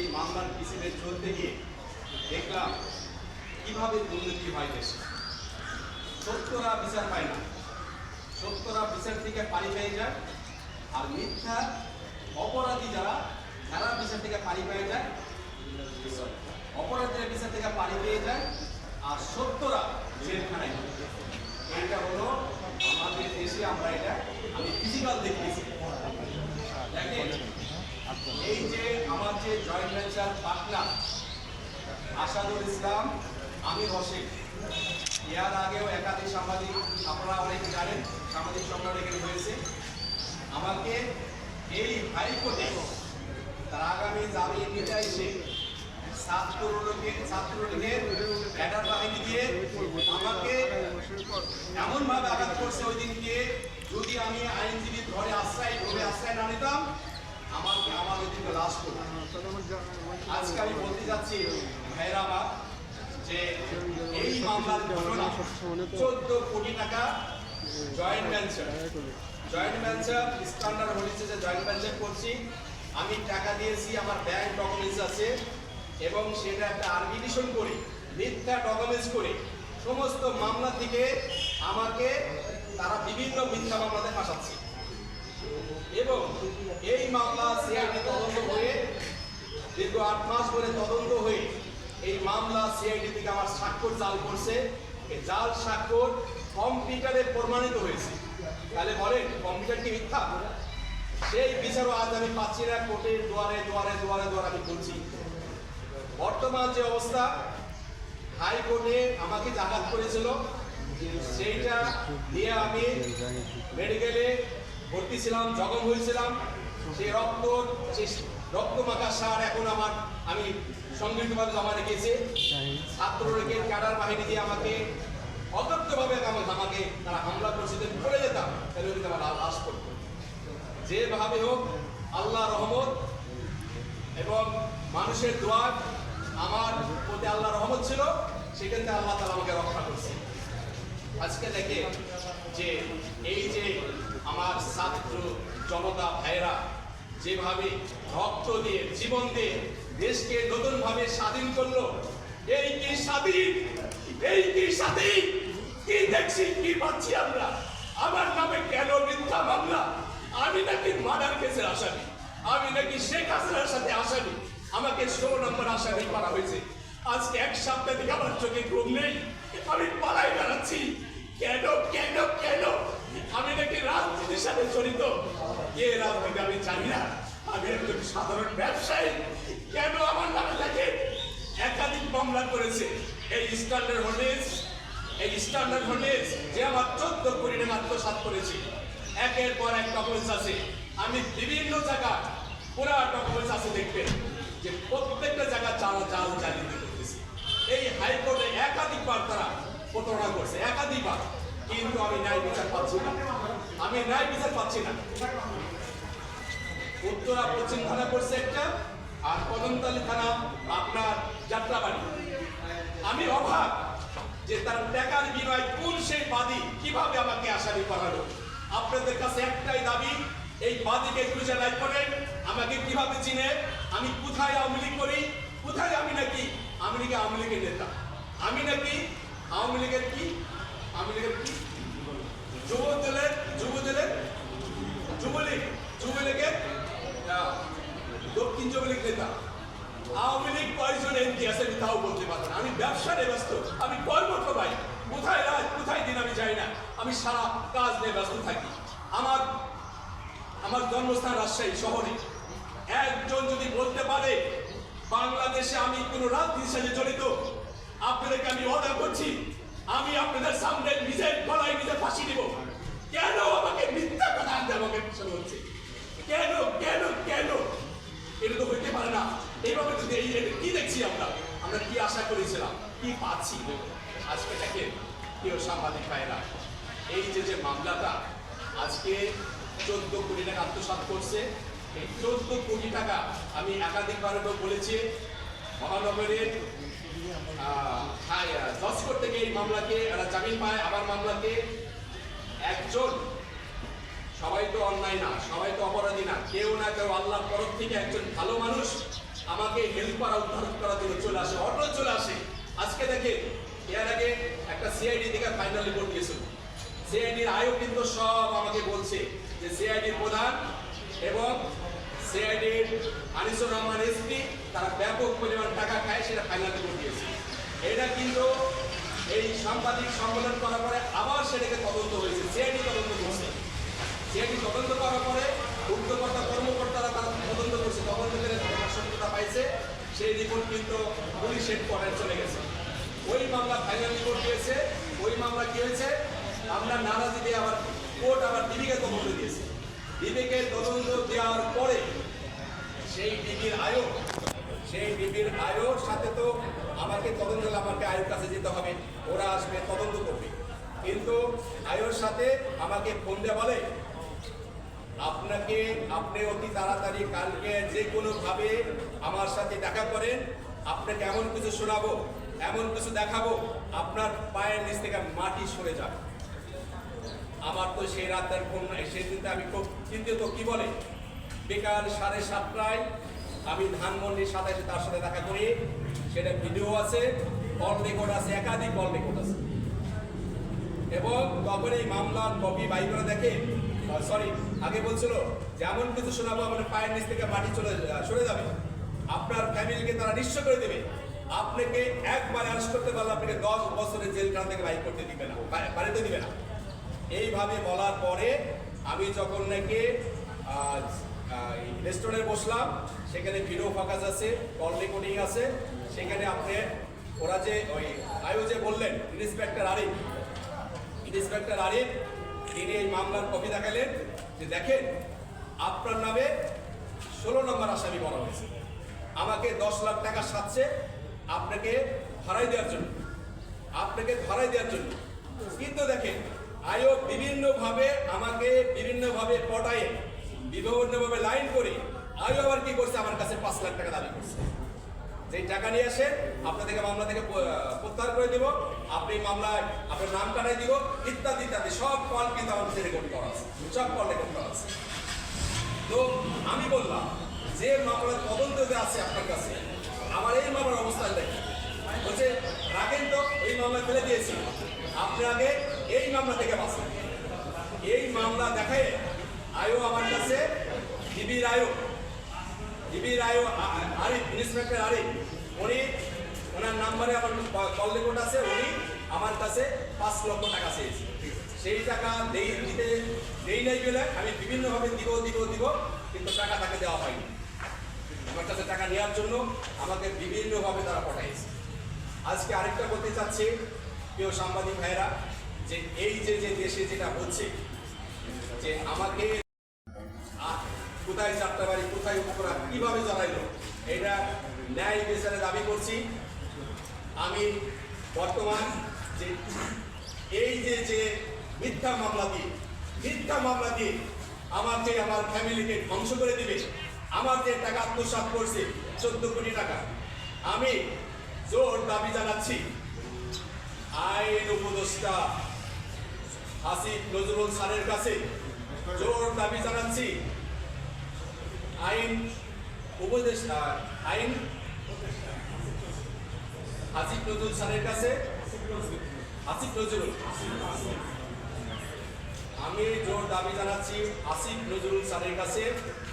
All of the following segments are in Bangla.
সেই মামলার পিছনে চলতে গিয়ে দেখলাম কিভাবে দুর্নীতি হয় দেশে। সত্যরা বিচার পায় না, সত্যরা বিচার থেকে পারি পেয়ে যায়, আর মিথ্যা অপরাধী যারা যারা বিচার থেকে পারি পেয়ে যায়, অপরাধীরা বিচার থেকে পারি পেয়ে যায়, আর সত্যরা জেলখানায়। এটা হলো আমাদের দেশে, আমরা এটা আমি ফিজিক্যাল দেখতেছি। দেখেন, এই যে আমার যে জয়েন্ট ভেঞ্চার পার্টনার আসাদুল ইসলাম, আমির হোসেন, এর আগেও একাধিক সাংবাদিক, আপনারা অনেকে জানেন, সামাজিক সংগঠন এখানে হয়েছে। আমাকে এই হাইকোর্টে তার আগামী জামিন নিতে এসে ছাত্রলীগের ক্যাডার বাহিনী দিয়ে আমাকে এমনভাবে আঘাত করছে ওই দিনকে, যদি আমি আইনজীবীর ঘরে আশ্রয় না নিতাম আমার ওই দিনকে লাশ করত। আজকে আমি বলতে যাচ্ছি ভাইরা আমার, যে এই মামলার ঘটনা 14 কোটি টাকা জয়েন্ট ভেঞ্চার স্ট্যান্ডার্ড হয়েছে, যে জয়েন্ট ভেঞ্চার করছি, আমি টাকা দিয়েছি, আমার ব্যাংক ডকুমেন্টস আছে, এবং সেটা একটা আরবিট্রেশন করে মিথ্যা ডকুমেন্টস করে সমস্ত মামলা থেকে আমাকে তারা বিভিন্ন মিথ্যা মামলাতে ফাঁসাচ্ছে। এবং এই মামলা সিআইডি তদন্ত হয়ে দীর্ঘ 8 মাস ধরে তদন্ত হয়ে এই মামলা সিআইডি থেকে আমার স্বাক্ষর জাল করছে। এই জাল স্বাক্ষর কম্পিউটারে প্রমাণিত হয়েছে। তাহলে বলেন, কম্পিউটার কি মিথ্যা? সেই বিচারও আজ আমি পাচ্ছি না। কোর্টের দুয়ারে আমি বলছি। বর্তমান যে অবস্থা, হাইকোর্টে আমাকে আঘাত করেছিল, সেইটা নিয়ে আমি মেডিকেলে ভর্তি ছিলাম, জখম হয়েছিলাম। সেই রক্ত মাখা সার এখন আমি সংগঠিতভাবে জমা রেখেছি। ছাত্রলীগের ক্যাডার বাহিনী দিয়ে আমাকে অতর্কভাবে আমাকে তারা হামলা করছে, পড়ে যেতাম, তাহলে ওদিকে আমার লাশ করতো। যেভাবে হোক, আল্লাহ রহমত এবং মানুষের দোয়া, আমার প্রতি আল্লাহ রহমত ছিল, সেখান থেকে আল্লাহ তাআলা আমাকে রক্ষা করছে। আজকে দেখে যে এই যে আমার ছাত্র জনতা ভাইরা যেভাবে রক্ত দিয়ে, জীবন দিয়ে দেশকে নতুনভাবে স্বাধীন করলো, এই কি স্বাধীন, কি দেখছি, কি পাচ্ছি আমরা? আমার নামে কেন মিথ্যা মামলা? আমি নাকি মার্ডার কেসের আসামি, আমি নাকি শেখ হাসিনার সাথে আসামি, আমাকে 16 নম্বর আসামি করা হয়েছে। আজকে 1 সপ্তাহ থেকে আমার চোখে ঘুম নেই, আমি পালাই বেড়াচ্ছি। কেন? আমি নাকি রাজনীতির সাথে জড়িত। কে রাজনীতি আমি জানি না, আমি একজন সাধারণ ব্যবসায়ী। কেন আমার নামে লাগে? একাধিক মামলা করেছে এই স্ট্যান্ডার্ড হোটেলস, যে আমার 14 কোটি টাকা আত্মসাৎ করেছে। একের পর এক ডকুমেন্টস আছে, আমি বিভিন্ন জায়গা পুরা ডকুমেন্টস আছে, দেখবেন যে প্রত্যেকটা জায়গা জাল জালিয়াতি করতেছে। এই হাইকোর্টে একাধিকবার তারা প্রতারণা করছে, একাধিকবার, কিন্তু আমি ন্যায় বিচার পাচ্ছি না। উত্তরা পশ্চিম থানা করছে একটা, আর কদমতলী থানা আপনার যাত্রাবাড়ি। আমি অবাক যে তার টাকার বিনিময়ে কোন সেই বাদী কিভাবে আমাকে আসামি করালো। আপনাদের কাছে একটাই দাবি, এই বাদীকে খুঁজে বের করেন, আমাকে কিভাবে চিনে, আমি কোথায় আওয়ামী লীগ করি, কোথায় আমি নাকি আওয়ামী লীগের নেতা, আমি নাকি আওয়ামী লীগের কি যুবলীগের দক্ষিণ যুবলীগ নেতা। আওয়ামী লীগ কয়জন এমপি আছে আমি তাও বলতে পারবো না। আমি ব্যবসা নিয়ে ব্যস্ত, আমি কর্মঠ ভাই, কোথায় রাত কোথায় দিন আমি যাই না, আমি সারা কাজ নিয়ে ব্যস্ত থাকি। আমার জন্মস্থান রাজশাহী শহরে। একজন যদি বলতে পারে বাংলাদেশে আমি কোনো রাজনীতির সাথে জড়িত, আপনাদেরকে আমি অর্ডার করছি, আমি আপনাদের সামনে নিজের গলায় নিজে ফাঁসি দিব। কেন আমাকে মিথ্যা কথা আনতে আমাকে পিছনে হচ্ছে? কেন? এটা তো হইতে পারে না। এইভাবে যদি কি দেখছি আমরা কি আশা করেছিলাম, কি পাচ্ছি? আজকে দেখেন প্রিয় সাংবাদিক ভাইরা, এই যে মামলাটা আজকে 14 কোটি টাকা আত্মসাৎ করছে। এই 14 কোটি টাকা আমি একাধিকবার বলেছি, মহানগরের জজ কোর্ট থেকে এই মামলাকে জামিন পায়। আমার মামলাকে একজন, সবাই তো অন্যায় না, সবাই তো অপরাধী না, কেউ না কেউ আল্লাহর তরফ থেকে একজন ভালো মানুষ আমাকে হেল্প করা, উদ্ধার করার জন্য চলে আসে, অটো চলে আসে। আজকে দেখে এর আগে একটা সিআইডি থেকে ফাইনাল রিপোর্ট গেছিল, সিআইডির আয়োগ কিন্তু সব আমাকে বলছে যে সিআইডির প্রধান এবং সিআইডির আনিসুর রহমান এসপি তারা ব্যাপক পরিমাণ টাকা খায়, সেটা ফাইনাল রিপোর্ট দিয়েছে। এটা কিন্তু এই সাংবাদিক সম্মেলন করার পরে আবার সেটাকে তদন্ত হয়েছে, সিআইডি তদন্ত করছে। সিআইডি তদন্ত করার পরে উদ্যোগকর্তা কর্মকর্তারা তারা তদন্ত করছে, তদন্ত করে সত্যতা পাইছে, সেই রিপোর্ট কিন্তু পুলিশ হেডকোয়ার্টারে চলে গেছে। ওই মামলা ফাইনাল রিপোর্ট দিয়েছে, ওই মামলা কি হয়েছে, আমরা নারাজি দিয়ে আবার কোর্ট আবার ডিবিকে তদন্ত দিয়েছে। ডিবিকে তদন্ত দেওয়ার পরে সেই ডিবির আয়োগ সাথে তো আমাকে তদন্ত হলে আমাকে আয়োগ কাছে যেতে হবে, ওরা আসবে তদন্ত করবে। কিন্তু আয়োগের সাথে আমাকে ফোন দিয়ে বলে আপনি অতি তাড়াতাড়ি কালকে যে কোনোভাবে আমার সাথে দেখা করেন, আপনাকে এমন কিছু শোনাবো, এমন কিছু দেখাবো, আপনার পায়ের নিচ থেকে মাটি সরে যাবে। আমার তো সেই রাতের ফোন নাই, সেই দিনটা আমি খুব চিন্তিত। কি বলে, বিকাল 7:30টায় আমি ধানমন্ডির সাথে তার সাথে দেখা করি, সেটা ভিডিও আছে, কল রেকর্ড আছে, একাধিক কল রেকর্ড আছে। এবং তখন এই মামলার কপি বাই করে দেখে, আগে বলছিল যে এমন কিছু শোনাবো আমার পায়ের নিচ থেকে মাটি সরে যাবে, আপনার ফ্যামিলিকে তারা নিঃস্ব করে দেবে, আপনাকে একবার অ্যারেস্ট করতে পারলে আপনাকে 10 বছরের জেল কাল থেকে বাইর করতে দিবে না, বাড়িতে দিবে না। এইভাবে বলার পরে আমি যখন নাকি রেস্টুরেন্টে বসলাম, সেখানে ভিডিও ফাঁকাজ আছে, কল রেকর্ডিং আছে, সেখানে আপনি ওরা যে ওই আয়োজে বললেন ইন্সপেক্টর আরিফ তিনি এই মামলার কপি দেখালেন যে দেখেন আপনার নামে 16 নম্বর আসামি করা হয়েছে, আমাকে 10 লাখ টাকা সাথে আপনাকে ধরাই দেওয়ার জন্য। কিন্তু দেখেন আয়োগ আমাকে বিভিন্নভাবে পটায়ে, বিভিন্নভাবে লাইন করে আয়োগ আবার কি করছে, আমার কাছে 5 লাখ টাকা দাবি করছে। যে টাকা নিয়ে আসে আপনাদেরকে মামলা থেকে প্রত্যাহার করে দেব, আপনি মামলায় আপনার নাম কাটাই দিব, ইত্যাদি ইত্যাদি সব কল কিন্তু আমার কাছে রেকর্ড করা আছে, সব কল রেকর্ড করা আছে। তো আমি বললাম যে মামলার তদন্ত যে আছে আপনার কাছে, আমার এই মামলার অবস্থান দেখি, বলছে রাখেন তো, এই মামলা ফেলে দিয়েছি, আপনি আগে এই মামলা থেকে বাঁচেন। এই মামলা দেখায় আয়ো আমার কাছে ডিবির আয়ো আরিফ, ইন্সপেক্টর আরিফ, উনি ওনার নাম্বারে আমার কল রেকর্ড আছে, উনি আমার কাছে 5 লক্ষ টাকা চেয়েছে। সেই টাকা দেই নাই বলে আমি বিভিন্নভাবে দিব, কিন্তু টাকা তাকে দেওয়া হয়নি। আমার কাছে টাকা নেওয়ার জন্য আমাকে বিভিন্নভাবে তারা পাঠাইছে। আজকে আরেকটা বলতে চাচ্ছি প্রিয় সাংবাদিক ভাইয়েরা, যে এই যে দেশে যেটা হচ্ছে, যে আমাকে কোথায় চারটা বাড়ি, কোথায় উপকরা কিভাবে জানাইলো, এটা ন্যায় বিচারে দাবি করছি। আমি বর্তমান যে এই যে মিথ্যা মামলা দিয়ে আমাকে আমার ফ্যামিলিকে ধ্বংস করে দিবে, আমার যে টাকা আত্মসাৎ করছে 14 কোটি টাকা, আমি জোর দাবি জানাচ্ছি আইন উপদেষ্টা আসিফ নজরুল স্যারের কাছে, জোর দাবি জানাচ্ছি আইন উপদেষ্টা আসিফ নজরুল স্যারের কাছে, আমি জোর দাবি জানাচ্ছি আসিফ নজরুল স্যারের কাছে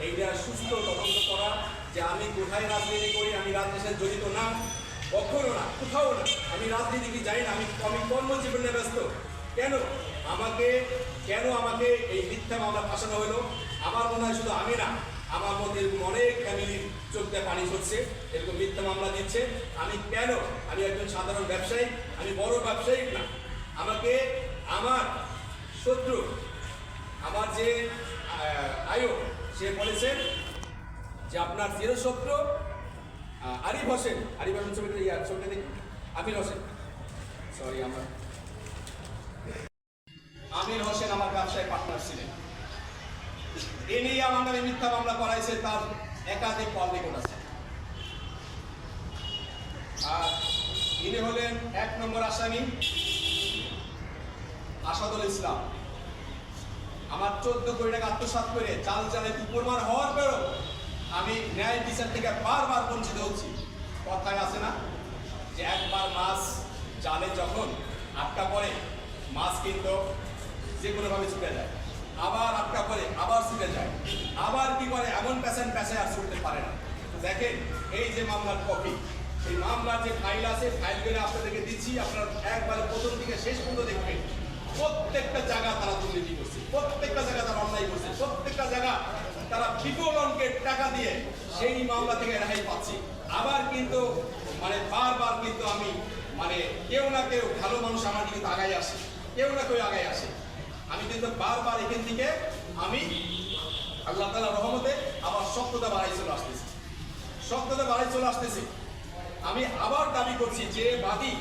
এইটা সুস্থ তদন্ত করা, যে আমি কোথায় রাজনীতি করি, আমি রাজনীতিতে জড়িত না, কখনো না, কোথাও না, আমি রাজনীতি কি জানি না, আমি কর্মজীবনে ব্যস্ত। কেন আমাকে এই মিথ্যা মামলা ফাঁসানো হলো? আমার মনে হয় শুধু আমি না, আমার মধ্যে এরকম অনেক ফ্যামিলির চোখে পানি ঝরছে, এরকম মিথ্যা মামলা দিচ্ছে। আমি একজন সাধারণ ব্যবসায়ী, আমি বড় ব্যবসায়ী না, আমাকে আমার শত্রু, আমার যে আয়োগ, সে বলেছেন যে আপনার চিরশত্রু আরিফ হোসেন ছবিটা দেখি, আমির হোসেন আমার ব্যবসায় পার্টনার ছিলেন। এ নিয়ে আমার নামে মিথ্যা মামলা করাইছে, তার একাধিক কল রেকর্ড আছে। আর ইনি হলেন 1 নম্বর আসামি আসাদুল ইসলাম। আমার 14 কোটি টাকা আত্মসাৎ করে জাল জালে প্রমাণ হওয়ার পরেও আমি ন্যায় বিচার থেকে বারবার বঞ্চিত হচ্ছি। কথায় আছে না যে একবার মাছ জালে যখন আটকা পড়ে মাছ কিন্তু যে কোনোভাবে ছুটে যায়, আবার আটকা পড়ে আবার ছুটে যায়, আবার কি করে এমন পেছায় আর ছুটতে পারে না। তো দেখেন এই যে মামলার কপি, এই মামলার যে ফাইল আছে, ফাইলগুলো আপনাদেরকে দিচ্ছি, আপনারা একবারে প্রথম থেকে শেষ পর্যন্ত দেখবেন। প্রত্যেকটা জায়গা তারা দুর্নীতি করছে, প্রত্যেকটা জায়গা তারা অন্যায় করছে, প্রত্যেকটা জায়গা তারা বিপুল অঙ্কের টাকা দিয়ে সেই মামলা থেকে রেহাই পাচ্ছে। আবার কিন্তু মানে বারবার কিন্তু আমি মানে কেউ না কেউ ভালো মানুষ আমার কিন্তু আগায় আসে, কেউ না কেউ আগায় আসে। আমি কিন্তু বারবার এখান থেকে আমি আল্লাহ তাআলার রহমতে আবার শক্ততা বাড়াই চলে আসতেছি, শক্ততা বাড়াই চলে আসতেছি। আমি আবার দাবি করছি যে বাদী